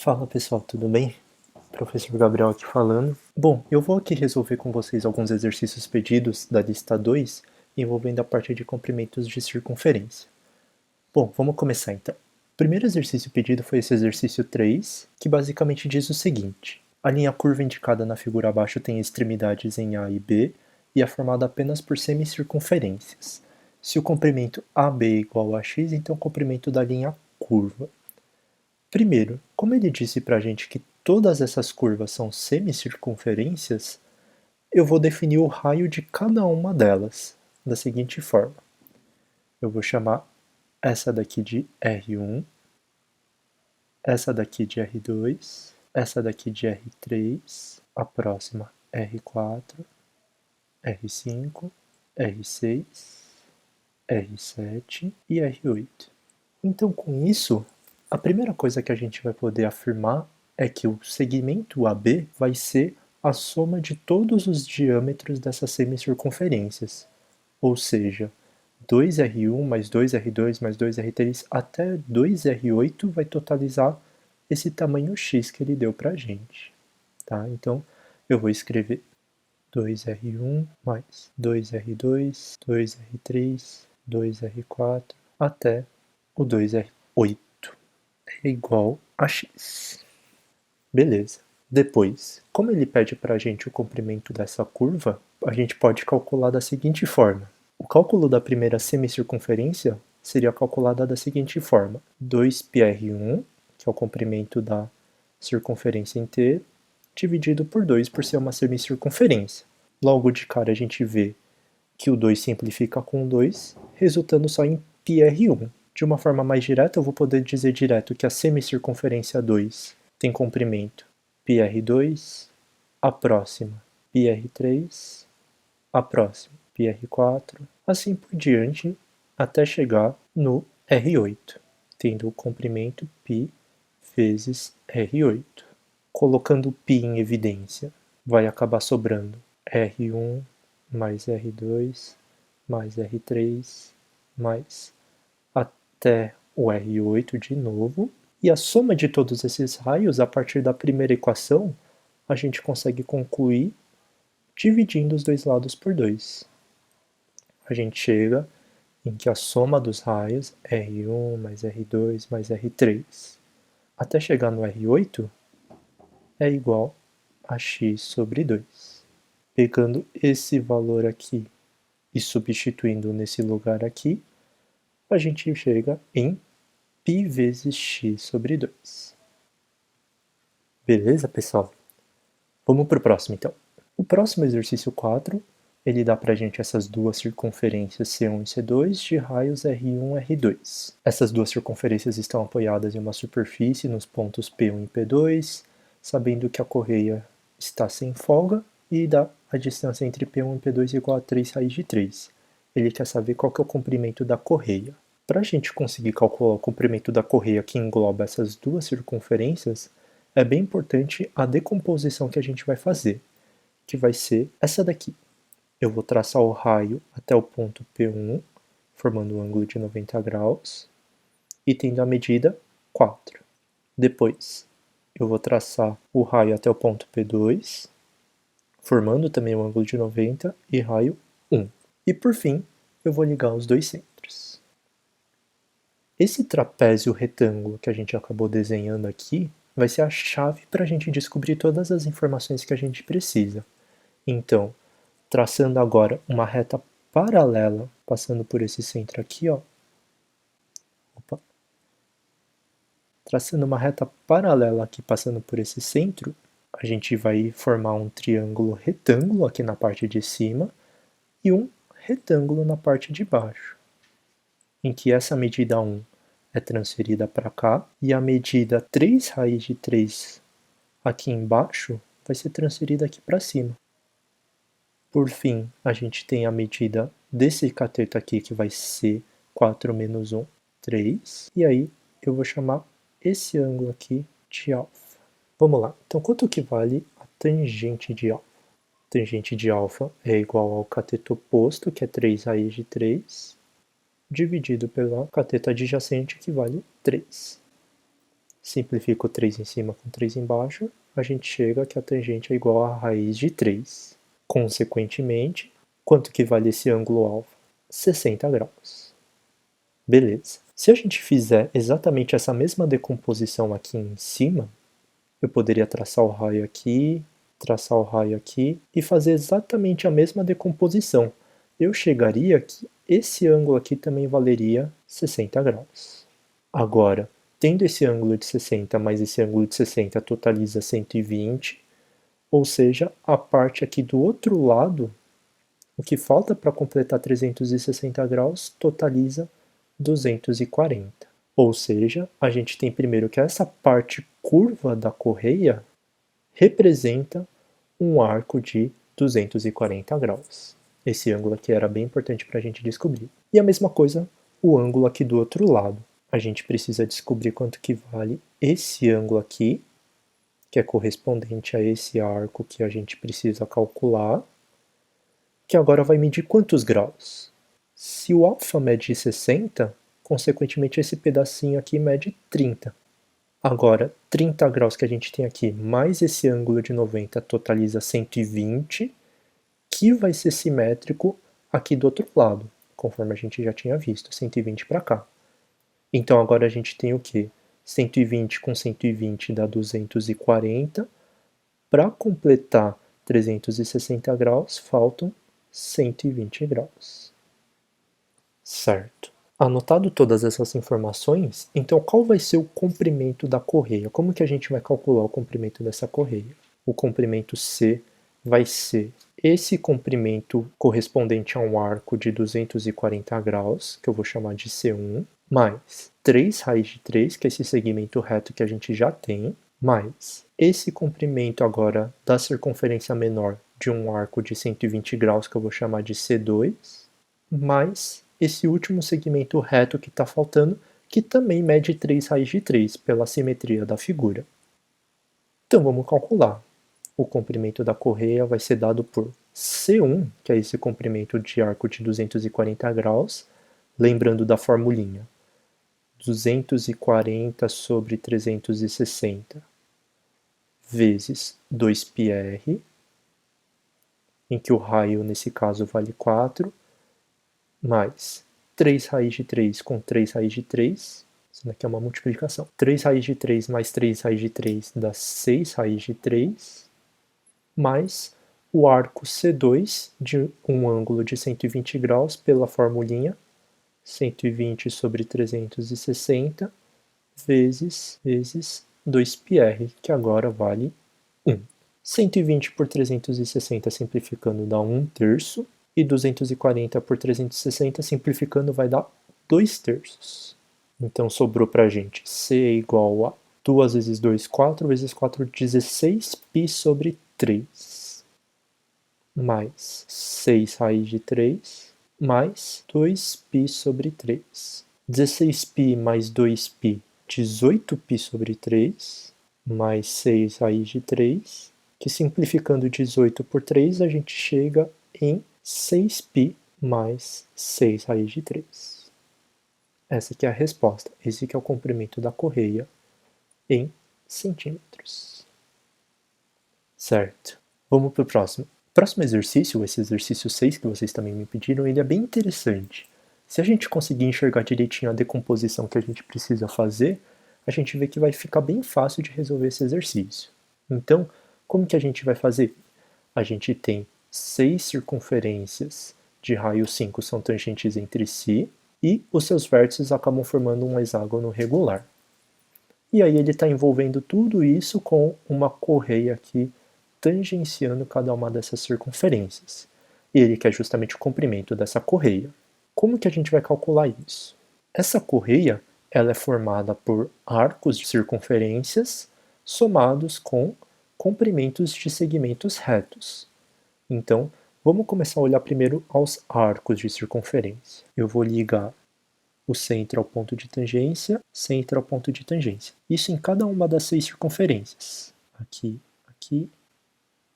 Fala pessoal, tudo bem? Professor Gabriel aqui falando. Bom, eu vou aqui resolver com vocês alguns exercícios pedidos da lista 2, envolvendo a parte de comprimentos de circunferência. Bom, vamos começar então. O primeiro exercício pedido foi esse exercício 3, que basicamente diz o seguinte: a linha curva indicada na figura abaixo tem extremidades em A e B e é formada apenas por semicircunferências. Se o comprimento AB é igual a x, então o comprimento da linha curva. Primeiro, como ele disse para a gente que todas essas curvas são semicircunferências, eu vou definir o raio de cada uma delas da seguinte forma. Eu vou chamar essa daqui de R1, essa daqui de R2, essa daqui de R3, a próxima R4, R5, R6, R7 e R8. Então, com isso, a primeira coisa que a gente vai poder afirmar é que o segmento AB vai ser a soma de todos os diâmetros dessas semicircunferências, ou seja, 2R1 mais 2R2 mais 2R3 até 2R8 vai totalizar esse tamanho X que ele deu para a gente. Tá? Então, eu vou escrever 2R1 mais 2R2, 2R3, 2R4 até o 2R8 é igual a x. Beleza. Depois, como ele pede para a gente o comprimento dessa curva, a gente pode calcular da seguinte forma. O cálculo da primeira semicircunferência seria calculado da seguinte forma. 2πr1, que é o comprimento da circunferência inteira, dividido por 2 por ser uma semicircunferência. Logo de cara a gente vê que o 2 simplifica com 2, resultando só em πr1. De uma forma mais direta, eu vou poder dizer direto que a semicircunferência 2 tem comprimento πr2, a próxima πr3, a próxima πr4, assim por diante, até chegar no R8, tendo o comprimento π vezes R8. Colocando π em evidência, vai acabar sobrando R1 mais R2 mais R3 mais até o R8 de novo, e a soma de todos esses raios, a partir da primeira equação, a gente consegue concluir dividindo os dois lados por 2. A gente chega em que a soma dos raios, R1 mais R2 mais R3, até chegar no R8, é igual a x sobre 2. Pegando esse valor aqui e substituindo nesse lugar aqui, a gente chega em π vezes x sobre 2. Beleza, pessoal? Vamos para o próximo, então. O próximo exercício 4, ele dá para a gente essas duas circunferências C1 e C2 de raios R1 e R2. Essas duas circunferências estão apoiadas em uma superfície nos pontos P1 e P2, sabendo que a correia está sem folga e dá a distância entre P1 e P2 igual a 3 raiz de 3. Ele quer saber qual que é o comprimento da correia. Para a gente conseguir calcular o comprimento da correia que engloba essas duas circunferências, é bem importante a decomposição que a gente vai fazer, que vai ser essa daqui. Eu vou traçar o raio até o ponto P1, formando um ângulo de 90 graus, e tendo a medida 4. Depois, eu vou traçar o raio até o ponto P2, formando também um ângulo de 90 e raio 1. E por fim, eu vou ligar os dois centros. Esse trapézio retângulo que a gente acabou desenhando aqui vai ser a chave para a gente descobrir todas as informações que a gente precisa. Então, traçando agora uma reta paralela, passando por esse centro aqui, ó. Opa. Traçando uma reta paralela aqui, passando por esse centro, a gente vai formar um triângulo retângulo aqui na parte de cima e um retângulo na parte de baixo, em que essa medida 1 é transferida para cá e a medida 3 raiz de 3 aqui embaixo vai ser transferida aqui para cima. Por fim, a gente tem a medida desse cateto aqui, que vai ser 4 menos 1, 3. E aí, eu vou chamar esse ângulo aqui de alfa. Vamos lá. Então, quanto que vale a tangente de alfa? Tangente de alfa é igual ao cateto oposto, que é 3 raiz de 3, dividido pela cateto adjacente, que vale 3. Simplifica o 3 em cima com 3 embaixo, a gente chega que a tangente é igual a raiz de 3. Consequentemente, quanto que vale esse ângulo alfa? 60 graus. Beleza. Se a gente fizer exatamente essa mesma decomposição aqui em cima, eu poderia traçar o raio aqui e fazer exatamente a mesma decomposição. Eu chegaria que esse ângulo aqui também valeria 60 graus. Agora, tendo esse ângulo de 60 mais esse ângulo de 60 totaliza 120, ou seja, a parte aqui do outro lado, o que falta para completar 360 graus, totaliza 240. Ou seja, a gente tem primeiro que essa parte curva da correia representa um arco de 240 graus. Esse ângulo aqui era bem importante para a gente descobrir. E a mesma coisa, o ângulo aqui do outro lado. A gente precisa descobrir quanto que vale esse ângulo aqui, que é correspondente a esse arco que a gente precisa calcular, que agora vai medir quantos graus? Se o alfa mede 60, consequentemente esse pedacinho aqui mede 30. Agora, 30 graus que a gente tem aqui, mais esse ângulo de 90, totaliza 120, que vai ser simétrico aqui do outro lado, conforme a gente já tinha visto, 120 para cá. Então agora a gente tem o quê? 120 com 120 dá 240. Para completar 360 graus, faltam 120 graus. Certo. Anotado todas essas informações, então qual vai ser o comprimento da correia? Como que a gente vai calcular o comprimento dessa correia? O comprimento C vai ser esse comprimento correspondente a um arco de 240 graus, que eu vou chamar de C1, mais 3 raiz de 3, que é esse segmento reto que a gente já tem, mais esse comprimento agora da circunferência menor de um arco de 120 graus, que eu vou chamar de C2, mais esse último segmento reto que está faltando, que também mede 3 raiz de 3, pela simetria da figura. Então vamos calcular. O comprimento da correia vai ser dado por C1, que é esse comprimento de arco de 240 graus, lembrando da formulinha. 240 sobre 360 vezes 2πr, em que o raio nesse caso vale 4, mais 3 raiz de 3 com 3 raiz de 3, isso daqui é uma multiplicação. 3 raiz de 3 mais 3 raiz de 3 dá 6 raiz de 3, mais o arco C2 de um ângulo de 120 graus pela formulinha 120 sobre 360 vezes 2πr, que agora vale 1. 120 por 360 simplificando dá 1/3, e 240 por 360 simplificando vai dar 2/3. Então sobrou para a gente C é igual a 2 vezes 2, 4 vezes 4, 16π sobre 3, mais 6 raiz de 3, mais 2π sobre 3. 16π mais 2π, 18π sobre 3, mais 6 raiz de 3, que simplificando 18 por 3, a gente chega em 6π mais 6 raiz de 3. Essa aqui é a resposta. Esse aqui é o comprimento da correia em centímetros. Certo. Vamos para o próximo. Próximo exercício, esse exercício 6 que vocês também me pediram, ele é bem interessante. Se a gente conseguir enxergar direitinho a decomposição que a gente precisa fazer, a gente vê que vai ficar bem fácil de resolver esse exercício. Então, como que a gente vai fazer? A gente tem 6 circunferências de raio 5 são tangentes entre si, e os seus vértices acabam formando um hexágono regular. E aí ele está envolvendo tudo isso com uma correia aqui tangenciando cada uma dessas circunferências. E ele quer justamente o comprimento dessa correia. Como que a gente vai calcular isso? Essa correia ela é formada por arcos de circunferências somados com comprimentos de segmentos retos. Então, vamos começar a olhar primeiro aos arcos de circunferência. Eu vou ligar o centro ao ponto de tangência, centro ao ponto de tangência. Isso em cada uma das 6 circunferências. Aqui, aqui,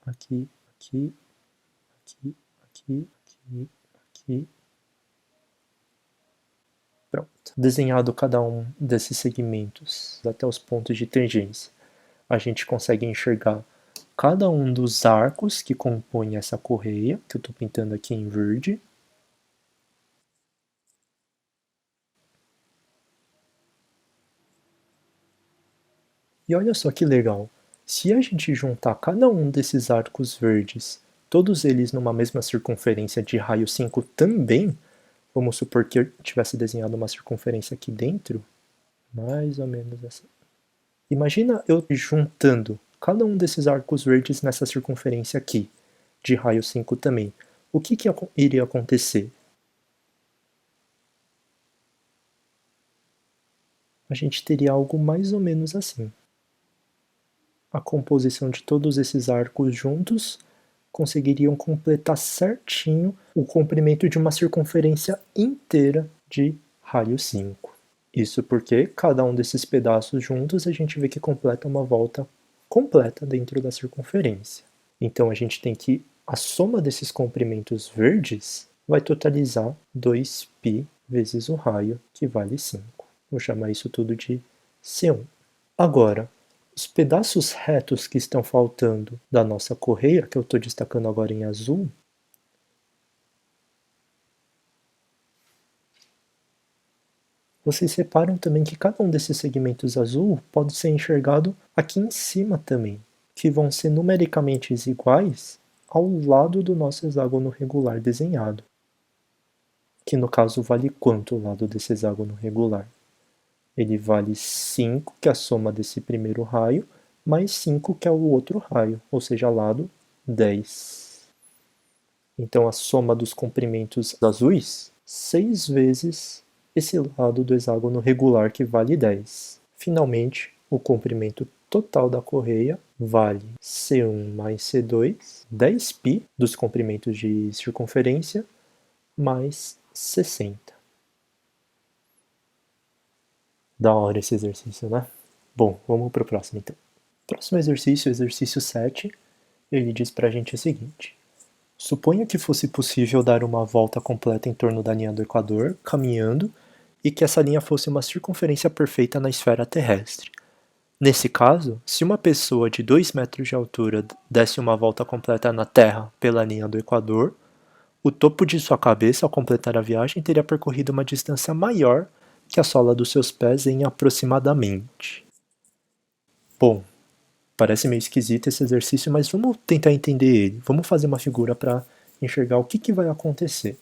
aqui, aqui, aqui, aqui, aqui, aqui. Pronto. Desenhado cada um desses segmentos até os pontos de tangência, a gente consegue enxergar cada um dos arcos que compõem essa correia, que eu estou pintando aqui em verde. E olha só que legal, se a gente juntar cada um desses arcos verdes, todos eles numa mesma circunferência de raio 5 também, vamos supor que eu tivesse desenhado uma circunferência aqui dentro, mais ou menos assim. Imagina eu juntando cada um desses arcos verdes nessa circunferência aqui, de raio 5 também. O que iria acontecer? A gente teria algo mais ou menos assim. A composição de todos esses arcos juntos conseguiriam completar certinho o comprimento de uma circunferência inteira de raio 5. Isso porque cada um desses pedaços juntos a gente vê que completa uma volta completa dentro da circunferência. Então a gente tem que a soma desses comprimentos verdes vai totalizar 2π vezes o raio, que vale 5. Vou chamar isso tudo de C1. Agora, os pedaços retos que estão faltando da nossa correia, que eu estou destacando agora em azul, vocês reparam também que cada um desses segmentos azul pode ser enxergado aqui em cima também, que vão ser numericamente iguais ao lado do nosso hexágono regular desenhado. Que no caso vale quanto o lado desse hexágono regular? Ele vale 5, que é a soma desse primeiro raio, mais 5, que é o outro raio, ou seja, lado 10. Então a soma dos comprimentos azuis, 6 vezes esse lado do hexágono regular, que vale 10. Finalmente, o comprimento total da correia vale C1 mais C2, 10π dos comprimentos de circunferência, mais 60. Da hora esse exercício, né? Bom, vamos para o próximo então. Próximo exercício, exercício 7, ele diz para a gente o seguinte: suponha que fosse possível dar uma volta completa em torno da linha do Equador, caminhando, e que essa linha fosse uma circunferência perfeita na esfera terrestre. Nesse caso, se uma pessoa de 2 metros de altura desse uma volta completa na Terra pela linha do Equador, o topo de sua cabeça, ao completar a viagem, teria percorrido uma distância maior que a sola dos seus pés em aproximadamente. Bom, parece meio esquisito esse exercício, mas vamos tentar entender ele. Vamos fazer uma figura para enxergar o que vai acontecer.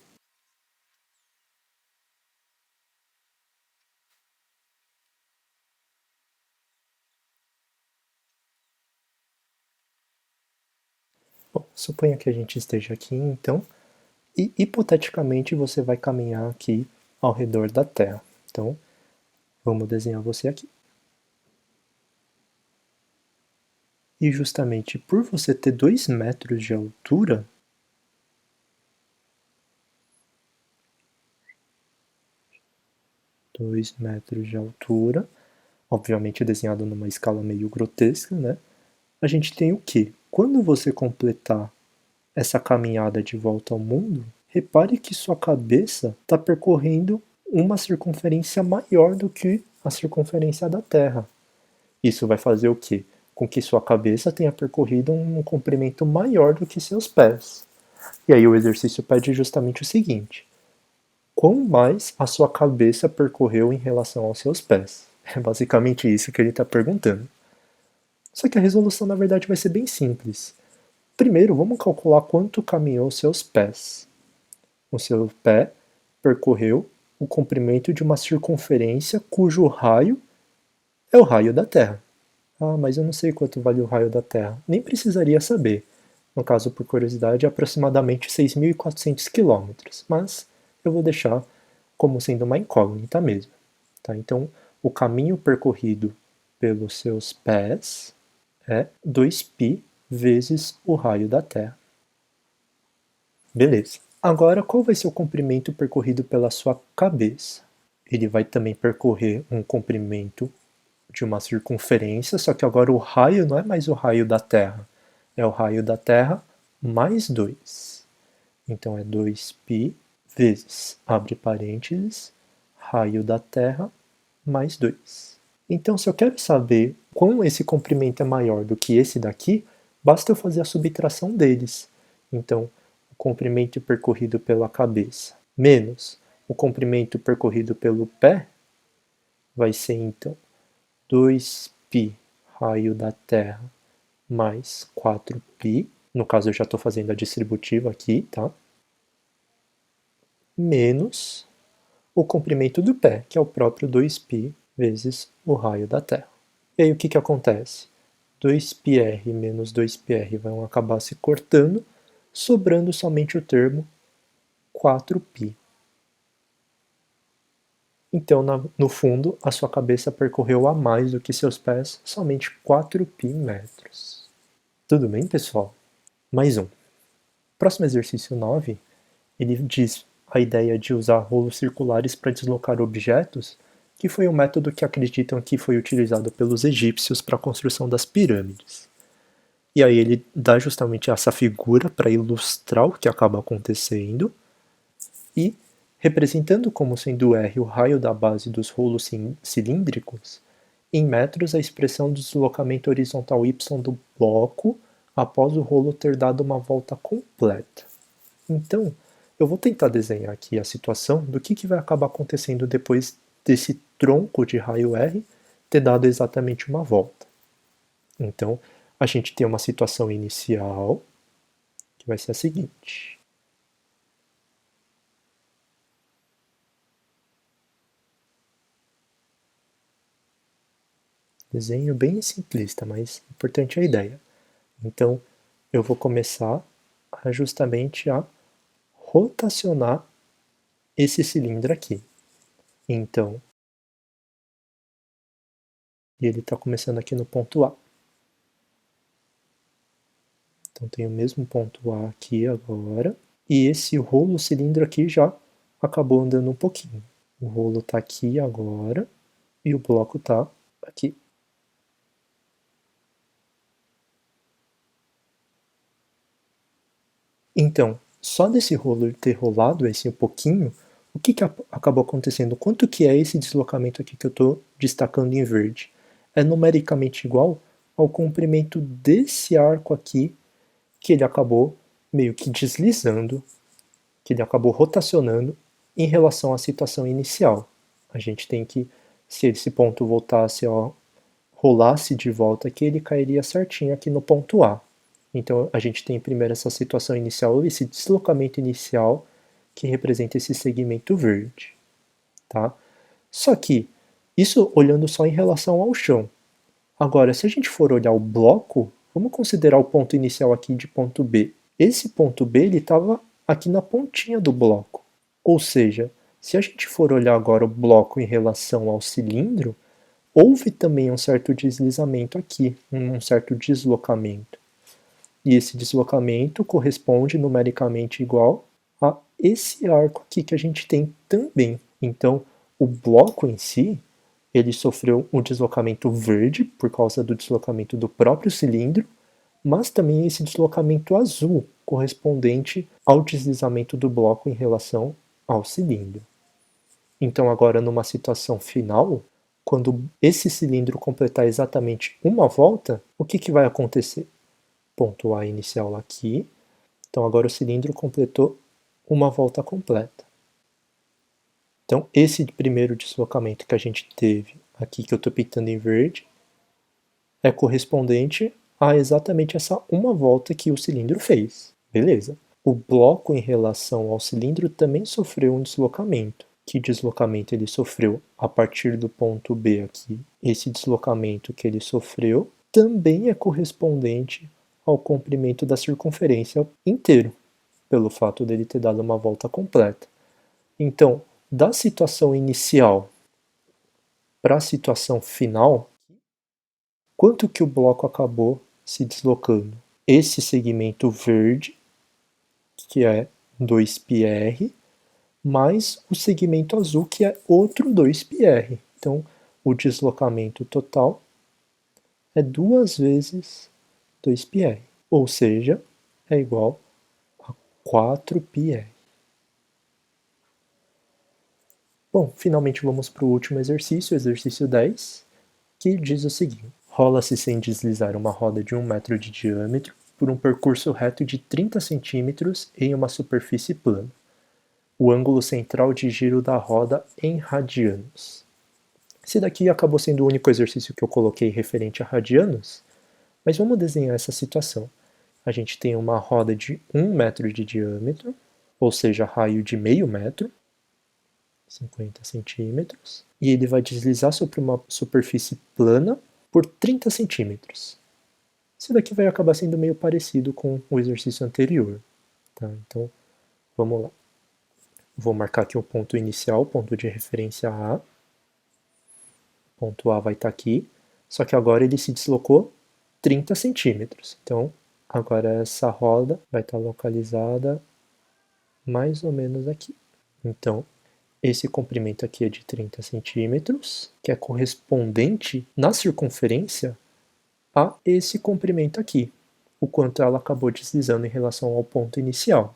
Bom, suponha que a gente esteja aqui, então, e hipoteticamente você vai caminhar aqui ao redor da Terra. Então, vamos desenhar você aqui. E justamente por você ter 2 metros de altura, obviamente desenhado numa escala meio grotesca, né? A gente tem o quê? Quando você completar essa caminhada de volta ao mundo, repare que sua cabeça está percorrendo uma circunferência maior do que a circunferência da Terra. Isso vai fazer o quê? Com que sua cabeça tenha percorrido um comprimento maior do que seus pés. E aí o exercício pede justamente o seguinte: quão mais a sua cabeça percorreu em relação aos seus pés? É basicamente isso que ele está perguntando. Só que a resolução na verdade vai ser bem simples. Primeiro, vamos calcular quanto caminhou seus pés. O seu pé percorreu o comprimento de uma circunferência cujo raio é o raio da Terra. Ah, mas eu não sei quanto vale o raio da Terra. Nem precisaria saber. No caso, por curiosidade, é aproximadamente 6.400 quilômetros. Mas eu vou deixar como sendo uma incógnita mesmo. Tá? Então, o caminho percorrido pelos seus pés é 2π vezes o raio da Terra. Beleza. Agora, qual vai ser o comprimento percorrido pela sua cabeça? Ele vai também percorrer um comprimento de uma circunferência, só que agora o raio não é mais o raio da Terra, é o raio da Terra mais 2. Então é 2π vezes, abre parênteses, raio da Terra mais 2. Então, se eu quero saber quão esse comprimento é maior do que esse daqui, basta eu fazer a subtração deles. Então, o comprimento percorrido pela cabeça menos o comprimento percorrido pelo pé vai ser, então, 2π raio da Terra mais 4π. No caso, eu já estou fazendo a distributiva aqui, tá? Menos o comprimento do pé, que é o próprio 2π vezes o raio da Terra. E aí o que acontece? 2πr menos 2πr vão acabar se cortando, sobrando somente o termo 4π. Então, no fundo, a sua cabeça percorreu a mais do que seus pés, somente 4π metros. Tudo bem, pessoal? Mais um. Próximo exercício 9, ele diz a ideia de usar rolos circulares para deslocar objetos, que foi um método que acreditam que foi utilizado pelos egípcios para a construção das pirâmides. E aí ele dá justamente essa figura para ilustrar o que acaba acontecendo e, representando como sendo R o raio da base dos rolos cilíndricos, em metros a expressão do deslocamento horizontal y do bloco após o rolo ter dado uma volta completa. Então, eu vou tentar desenhar aqui a situação do que vai acabar acontecendo depois desse tronco de raio R ter dado exatamente uma volta. Então, a gente tem uma situação inicial, que vai ser a seguinte. Desenho bem simplista, mas importante é a ideia. Então, eu vou começar justamente a rotacionar esse cilindro aqui. Então, ele está começando aqui no ponto A. Então, tem o mesmo ponto A aqui agora. E esse rolo cilindro aqui já acabou andando um pouquinho. O rolo está aqui agora e o bloco está aqui. Então, só desse rolo ter rolado esse um pouquinho, o que acabou acontecendo? Quanto que é esse deslocamento aqui que eu estou destacando em verde? É numericamente igual ao comprimento desse arco aqui, que ele acabou meio que deslizando, que ele acabou rotacionando em relação à situação inicial. A gente tem que, se esse ponto voltasse, rolasse de volta aqui, ele cairia certinho aqui no ponto A. Então, a gente tem primeiro essa situação inicial, esse deslocamento inicial, que representa esse segmento verde. Tá? Só que, isso olhando só em relação ao chão. Agora, se a gente for olhar o bloco, vamos considerar o ponto inicial aqui de ponto B. Esse ponto B estava aqui na pontinha do bloco. Ou seja, se a gente for olhar agora o bloco em relação ao cilindro, houve também um certo deslizamento aqui, um certo deslocamento. E esse deslocamento corresponde numericamente igual a esse arco aqui que a gente tem também. Então, o bloco em si, ele sofreu um deslocamento verde por causa do deslocamento do próprio cilindro, mas também esse deslocamento azul, correspondente ao deslizamento do bloco em relação ao cilindro. Então, agora, numa situação final, quando esse cilindro completar exatamente uma volta, o que vai acontecer? Ponto A inicial aqui. Então, agora o cilindro completou uma volta completa. Então, esse primeiro deslocamento que a gente teve aqui, que eu estou pintando em verde, é correspondente a exatamente essa uma volta que o cilindro fez. Beleza. O bloco em relação ao cilindro também sofreu um deslocamento. Que deslocamento ele sofreu a partir do ponto B aqui? Esse deslocamento que ele sofreu também é correspondente ao comprimento da circunferência inteiro, pelo fato dele ter dado uma volta completa. Então, da situação inicial para a situação final, quanto que o bloco acabou se deslocando? Esse segmento verde, que é 2πr, mais o segmento azul, que é outro 2πr. Então, o deslocamento total é 2 vezes 2πr, ou seja, é igual a 4πr. Bom, finalmente vamos para o último exercício, exercício 10, que diz o seguinte: rola-se sem deslizar uma roda de 1 metro de diâmetro por um percurso reto de 30 centímetros em uma superfície plana. O ângulo central de giro da roda em radianos. Esse daqui acabou sendo o único exercício que eu coloquei referente a radianos, mas vamos desenhar essa situação. A gente tem uma roda de 1 metro de diâmetro, ou seja, raio de meio metro, 50 centímetros, e ele vai deslizar sobre uma superfície plana por 30 centímetros. Isso daqui vai acabar sendo meio parecido com o exercício anterior. Tá? Então, vamos lá. Vou marcar aqui o ponto inicial, ponto de referência A. O ponto A vai estar aqui, só que agora ele se deslocou 30 centímetros. Então, agora essa roda vai estar localizada mais ou menos aqui. Então, esse comprimento aqui é de 30 centímetros, que é correspondente na circunferência a esse comprimento aqui, o quanto ela acabou deslizando em relação ao ponto inicial.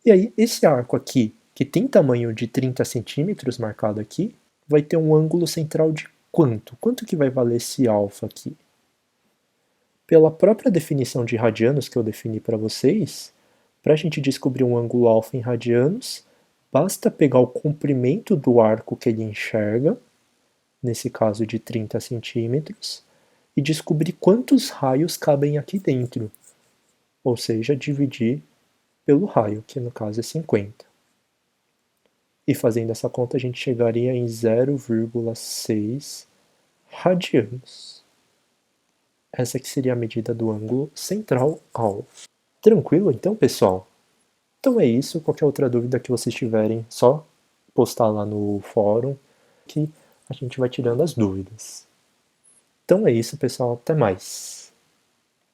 E aí, esse arco aqui, que tem tamanho de 30 centímetros marcado aqui, vai ter um ângulo central de quanto? Quanto que vai valer esse alfa aqui? Pela própria definição de radianos que eu defini para vocês, para a gente descobrir um ângulo alfa em radianos, basta pegar o comprimento do arco que ele enxerga, nesse caso de 30 centímetros, e descobrir quantos raios cabem aqui dentro, ou seja, dividir pelo raio, que no caso é 50. E fazendo essa conta a gente chegaria em 0,6 radianos. Essa aqui seria a medida do ângulo central alfa. Tranquilo então, pessoal? Então é isso, qualquer outra dúvida que vocês tiverem, só postar lá no fórum que a gente vai tirando as dúvidas. Então é isso, pessoal, até mais.